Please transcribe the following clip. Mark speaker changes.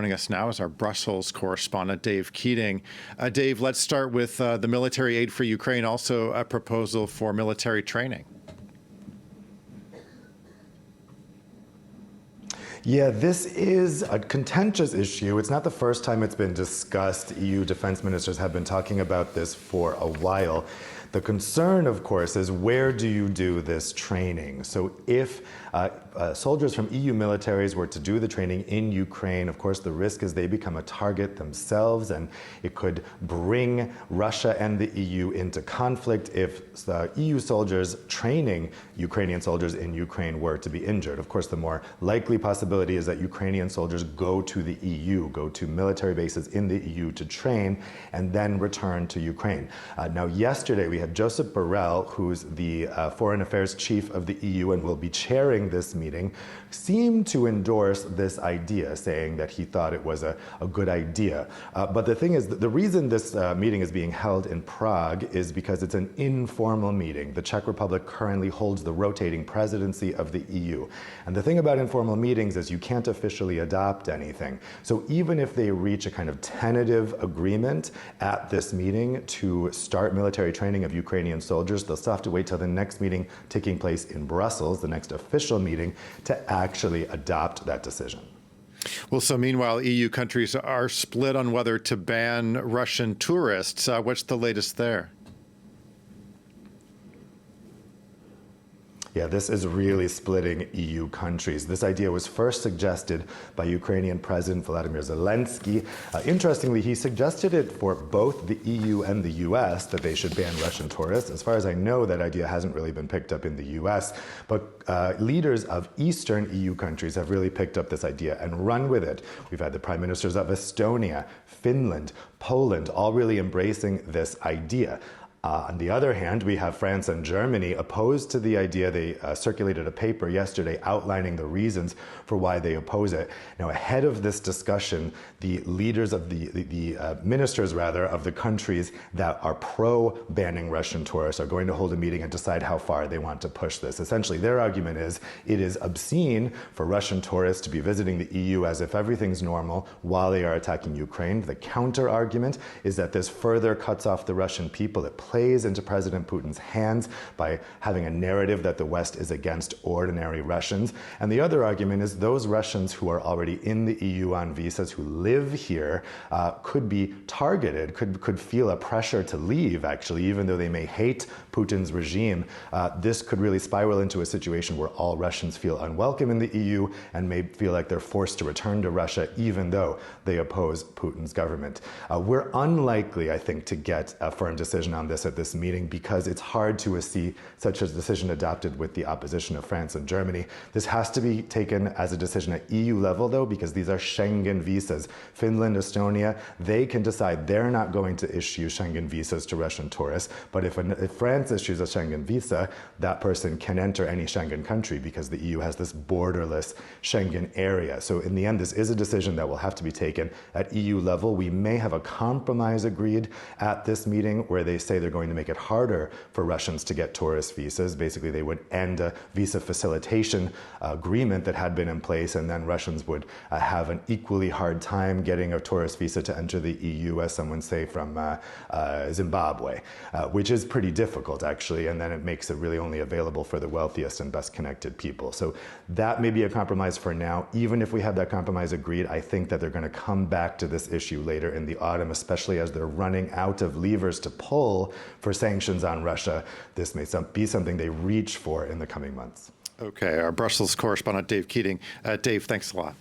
Speaker 1: Joining us now is our Brussels correspondent, Dave Keating. Dave, let's start with the military aid for Ukraine, also a proposal for military training.
Speaker 2: Yeah, this is a contentious issue. It's not the first time it's been discussed. EU defense ministers have been talking about this for a while. The concern, of course, is where do you do this training? So if soldiers from EU militaries were to do the training in Ukraine, of course, the risk is they become a target themselves, and it could bring Russia and the EU into conflict if the EU soldiers training Ukrainian soldiers in Ukraine were to be injured. Of course, the more likely possibility is that Ukrainian soldiers go to the EU, go to military bases in the EU to train, and then return to Ukraine. Now, yesterday we had Josep Borrell, who's the foreign affairs chief of the EU and will be chairing this meeting, seemed to endorse this idea, saying that he thought it was a good idea. But the thing is, the reason this meeting is being held in Prague is because it's an informal meeting. The Czech Republic currently holds the rotating presidency of the EU. And the thing about informal meetings is you can't officially adopt anything. So even if they reach a kind of tentative agreement at this meeting to start military training of Ukrainian soldiers, they'll still have to wait till the next meeting taking place in Brussels, the next official meeting, to actually adopt that decision.
Speaker 1: Well, so meanwhile, EU countries are split on whether to ban Russian tourists. What's the latest there?
Speaker 2: Yeah, this is really splitting EU countries. This idea was first suggested by Ukrainian President Volodymyr Zelensky. Interestingly, he suggested it for both the EU and the US, that they should ban Russian tourists. As far as I know, that idea hasn't really been picked up in the US, but leaders of Eastern EU countries have really picked up this idea and run with it. We've had the prime ministers of Estonia, Finland, Poland, all really embracing this idea. On the other hand, we have France and Germany opposed to the idea. They circulated a paper yesterday outlining the reasons for why they oppose it. Now, ahead of this discussion, the leaders of the ministers, rather, of the countries that are pro-banning Russian tourists are going to hold a meeting and decide how far they want to push this. Essentially, their argument is it is obscene for Russian tourists to be visiting the EU as if everything's normal while they are attacking Ukraine. The counter-argument is that this further cuts off the Russian people. It plays into President Putin's hands by having a narrative that the West is against ordinary Russians. And the other argument is those Russians who are already in the EU on visas, who live here, could be targeted, could feel a pressure to leave, actually, even though they may hate Putin's regime. This could really spiral into a situation where all Russians feel unwelcome in the EU and may feel like they're forced to return to Russia, even though they oppose Putin's government. We're unlikely, I think, to get a firm decision on this at this meeting because it's hard to see such a decision adopted with the opposition of France and Germany. This has to be taken as a decision at EU level, though, because these are Schengen visas. Finland, Estonia, they can decide they're not going to issue Schengen visas to Russian tourists. But if France issues a Schengen visa, that person can enter any Schengen country because the EU has this borderless Schengen area. So in the end, this is a decision that will have to be taken at EU level. We may have a compromise agreed at this meeting where they say they're going to make it harder for Russians to get tourist visas. Basically, they would end a visa facilitation agreement that had been in place, and then Russians would have an equally hard time getting a tourist visa to enter the EU as someone, say, from Zimbabwe, which is pretty difficult, actually, and then it makes it really only available for the wealthiest and best connected people. So that may be a compromise for now. Even if we have that compromise agreed, I think that they're going to come back to this issue later in the autumn, especially as they're running out of levers to pull for sanctions on Russia. This may be something they reach for in the coming months.
Speaker 1: Okay, our Brussels correspondent, Dave Keating. Dave, thanks a lot.